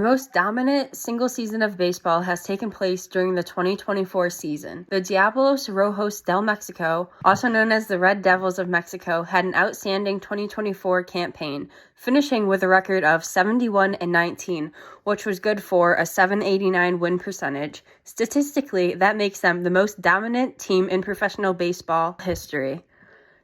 The most dominant single season of baseball has taken place during the 2024 season. The Diablos Rojos del Mexico, also known as the Red Devils of Mexico, had an outstanding 2024 campaign, finishing with a record of 71-19, which was good for a .789 win percentage. Statistically, that makes them the most dominant team in professional baseball history.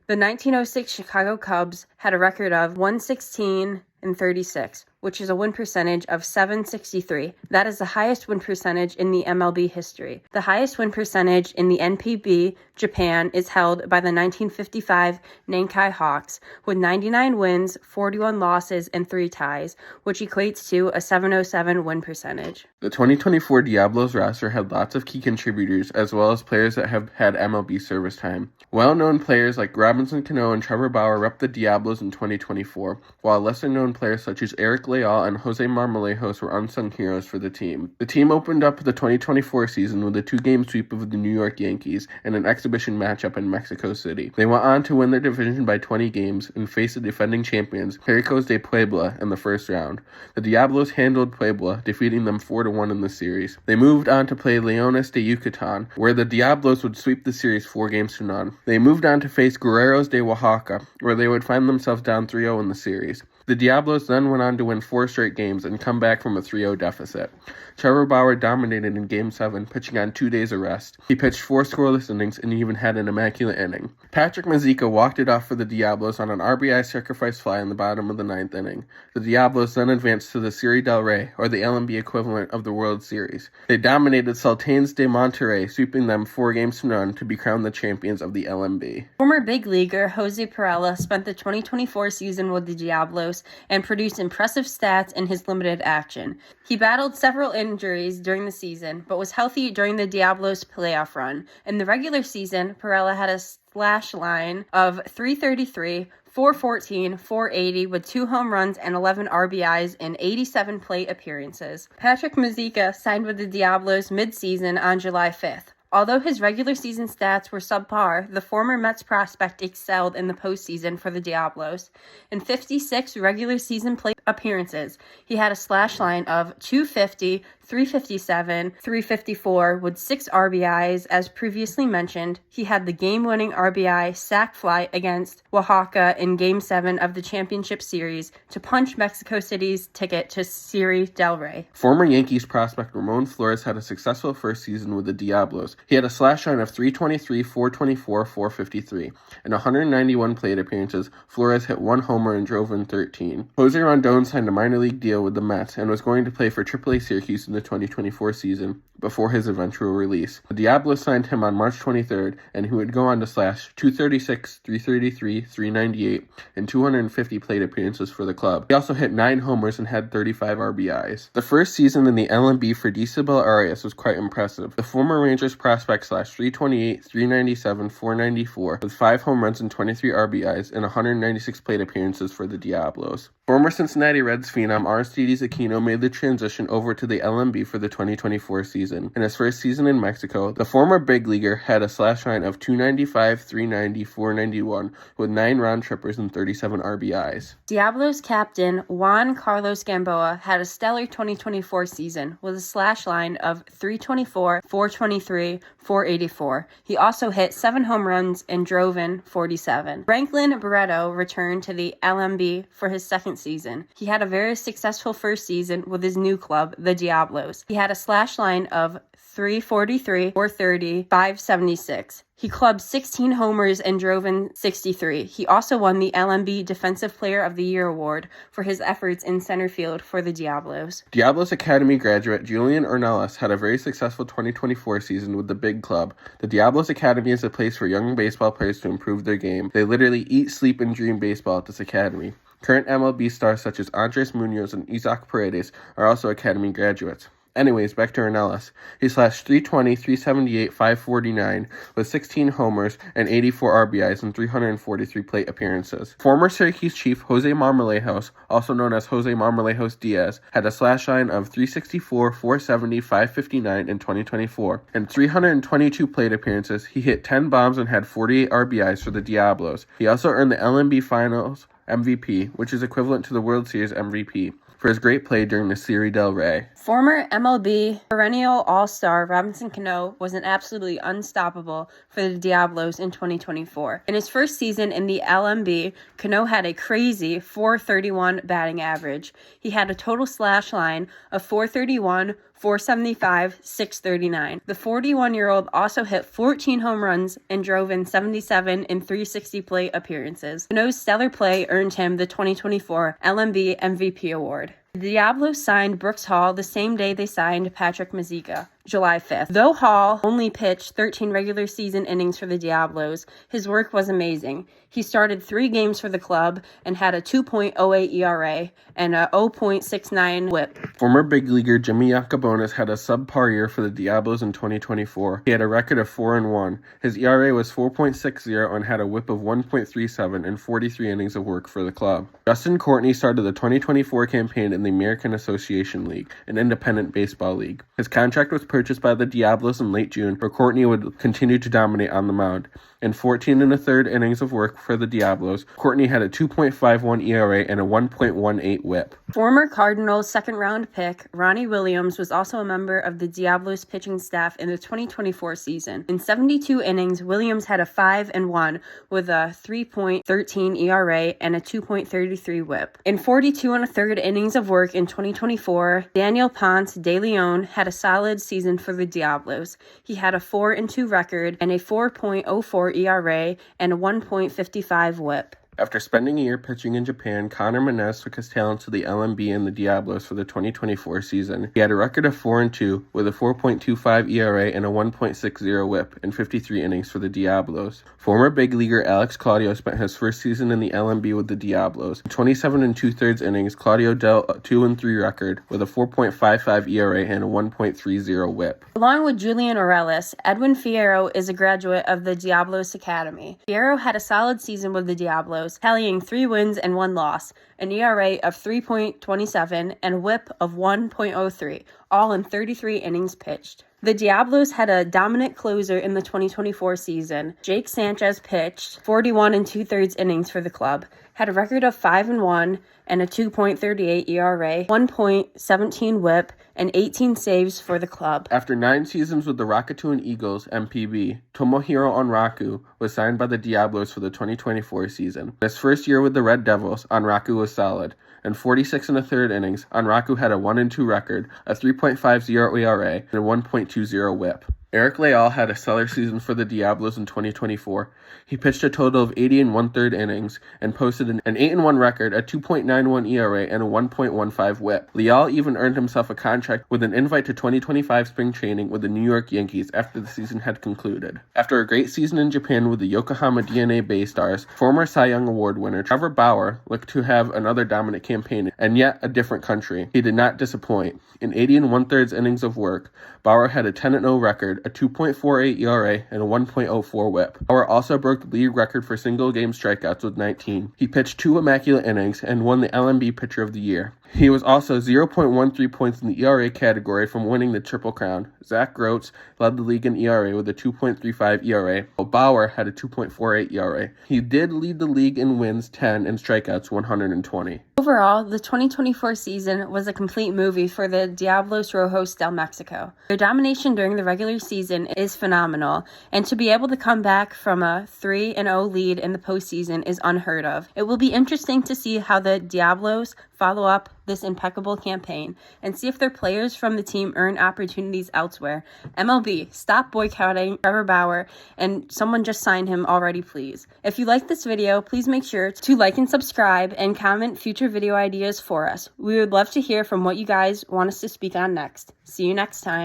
The 1906 Chicago Cubs had a record of 116-36, which is a win percentage of .763. That is the highest win percentage in the MLB history. The highest win percentage in the NPB Japan is held by the 1955 Nankai Hawks with 99 wins, 41 losses, and 3 ties, which equates to a .707 win percentage. The 2024 Diablos roster had lots of key contributors as well as players that have had MLB service time. Well-known players like Robinson Cano and Trevor Bauer rep the Diablos in 2024, while lesser-known players such as Eric Leal and Jose Marmolejos were unsung heroes for the team. The team opened up the 2024 season with a 2-game sweep of the New York Yankees and an exhibition matchup in Mexico City. They went on to win their division by 20 games and face the defending champions Pericos de Puebla in the first round. The Diablos handled Puebla, defeating them 4-1 in the series. They moved on to play Leones de Yucatan, where the Diablos would sweep the series 4-0. They moved on to face Guerreros de Oaxaca, where they would find themselves down 3-0 in the series. The Diablos then went on to win 4 straight games and come back from a 3-0 deficit. Trevor Bauer dominated in Game 7, pitching on 2 days of rest. He pitched 4 scoreless innings and even had an immaculate inning. Patrick Mazeika walked it off for the Diablos on an RBI sacrifice fly in the bottom of the 9th inning. The Diablos then advanced to the Serie del Rey, or the LMB equivalent of the World Series. They dominated Sultanes de Monterrey, sweeping them 4-0 to be crowned the champions of the LMB. Former big leaguer Jose Perella spent the 2024 season with the Diablos and produced impressive stats in his limited action. He battled several injuries during the season, but was healthy during the Diablos playoff run. In the regular season, Perella had a slash line of .333, .414, .480 with 2 home runs and 11 RBIs in 87 plate appearances. Patrick Mazeika signed with the Diablos mid-season on July 5th. Although his regular season stats were subpar, the former Mets prospect excelled in the postseason for the Diablos. In 56 regular season plate appearances, he had a slash line of .250, .357, .354 with 6 RBIs. As previously mentioned, he had the game-winning RBI sac fly against Oaxaca in Game 7 of the championship series to punch Mexico City's ticket to Serie del Rey. Former Yankees prospect Ramon Flores had a successful first season with the Diablos. He had a slash line of .323, .424, .453. In 191 plate appearances, Flores hit 1 homer and drove in 13. Jose Rondon signed a minor league deal with the Mets and was going to play for AAA Syracuse in the 2024 season before his eventual release. The Diablos signed him on March 23rd, and he would go on to slash .236, .333, .398, and 250 plate appearances for the club. He also hit 9 homers and had 35 RBIs. The first season in the LMB for Disabel Arias was quite impressive. The former Rangers prospect slashed .328, .397, .494 with 5 home runs and 23 RBIs and 196 plate appearances for the Diablos. Former Cincinnati Reds phenom Aristides Aquino made the transition over to the LMB for the 2024 season. In his first season in Mexico, the former big leaguer had a slash line of .295, .390, .491 with 9 round trippers and 37 RBIs. Diablos captain Juan Carlos Gamboa had a stellar 2024 season with a slash line of .324, .423, .484. He also hit 7 home runs and drove in 47. Franklin Barreto returned to the LMB for his second season. He had a very successful first season with his new club, the Diablos. He had a slash line of .343, .430, .576. He clubbed 16 homers and drove in 63. He also won the LMB Defensive Player of the Year award for his efforts in center field for the Diablos. Diablos Academy graduate Julian Ornelas had a very successful 2024 season with the big club. The Diablos Academy is a place for young baseball players to improve their game. They literally eat, sleep, and dream baseball at this academy. Current MLB stars such as Andres Munoz and Isaac Paredes are also Academy graduates. Anyways, back to Ornelas. He slashed .320, .378, .549 with 16 homers and 84 RBIs in 343 plate appearances. Former Syracuse Chief Jose Marmolejos, also known as Jose Marmolejos Diaz, had a slash line of .364, .470, .559 in 2024. In 322 plate appearances, he hit 10 bombs and had 48 RBIs for the Diablos. He also earned the LMB Finals MVP, which is equivalent to the World Series MVP. for his great play during the Serie del Rey. Former MLB perennial all-star Robinson Cano was absolutely unstoppable for the Diablos in 2024. In his first season in the LMB, Cano had a crazy .431 batting average. He had a total slash line of .431, .475, .639. The 41-year-old also hit 14 home runs and drove in 77 in 360 plate appearances. Cano's stellar play earned him the 2024 LMB MVP award. The Diablos signed Brooks Hall the same day they signed Patrick Mazeika, July 5th. Though Hall only pitched 13 regular season innings for the Diablos, his work was amazing. He started 3 games for the club and had a 2.08 ERA and a 0.69 whip. Former big leaguer Jimmy Yacobonis had a subpar year for the Diablos in 2024. He had a record of 4-1. His ERA was 4.60 and had a whip of 1.37 in 43 innings of work for the club. Justin Courtney started the 2024 campaign in the American Association League, an independent baseball league. His contract was purchased by the Diablos in late June, where Courtney would continue to dominate on the mound. In 14 1/3 innings of work for the Diablos, Courtney had a 2.51 ERA and a 1.18 whip. Former Cardinals second-round pick Ronnie Williams was also a member of the Diablos pitching staff in the 2024 season. In 72 innings, Williams had a 5-1 with a 3.13 ERA and a 2.33 whip. In 42 1/3 innings of work in 2024, Daniel Ponce de Leon had a solid season for the Diablos. He had a 4-2 record and a 4.04 ERA and a 1.55 whip. After spending a year pitching in Japan, Connor Menez took his talent to the LMB and the Diablos for the 2024 season. He had a record of 4-2 with a 4.25 ERA and a 1.60 whip in 53 innings for the Diablos. Former big leaguer Alex Claudio spent his first season in the LMB with the Diablos. In 27 2/3 innings, Claudio dealt a 2-3 record with a 4.55 ERA and a 1.30 whip. Along with Julian Orellis, Edwin Fierro is a graduate of the Diablos Academy. Fierro had a solid season with the Diablos, tallying 3 wins and 1 loss, an ERA of 3.27 and a whip of 1.03, all in 33 innings pitched. The Diablos had a dominant closer in the 2024 season. Jake Sanchez pitched 41 2/3 innings for the club, had a record of 5-1 and a 2.38 ERA, 1.17 whip, and 18 saves for the club. After 9 seasons with the Rakuten Eagles (MPB), Tomohiro Onraku was signed by the Diablos for the 2024 season. In his first year with the Red Devils, Onraku was solid. In 46 1/3 innings, Onraku had a 1-2 record, a 3.50 ERA, and a 1.20 whip. Eric Leal had a stellar season for the Diablos in 2024. He pitched a total of 80 1/3 innings and posted an 8-1 record, a 2.91 ERA, and a 1.15 whip. Leal even earned himself a contract with an invite to 2025 spring training with the New York Yankees after the season had concluded. After a great season in Japan with the Yokohama DNA Baystars, former Cy Young Award winner Trevor Bauer looked to have another dominant campaign in yet a different country. He did not disappoint. In 80 1/3 innings of work, Bauer had a 10-0 record, a 2.48 ERA, and a 1.04 whip. Bauer also broke the league record for single-game strikeouts with 19. He pitched 2 immaculate innings and won the LMB Pitcher of the Year. He was also 0.13 points in the ERA category from winning the Triple Crown. Zach Groats led the league in ERA with a 2.35 ERA, while Bauer had a 2.48 ERA. He did lead the league in wins 10 and strikeouts 120. Overall, the 2024 season was a complete movie for the Diablos Rojos del Mexico. Their domination during the regular season is phenomenal, and to be able to come back from a 3-0 lead in the postseason is unheard of. It will be interesting to see how the Diablos follow up this impeccable campaign and see if their players from the team earn opportunities elsewhere. MLB, stop boycotting Trevor Bauer, and someone just sign him already, please. If you like this video, please make sure to like and subscribe and comment future video ideas for us. We would love to hear from what you guys want us to speak on next. See you next time.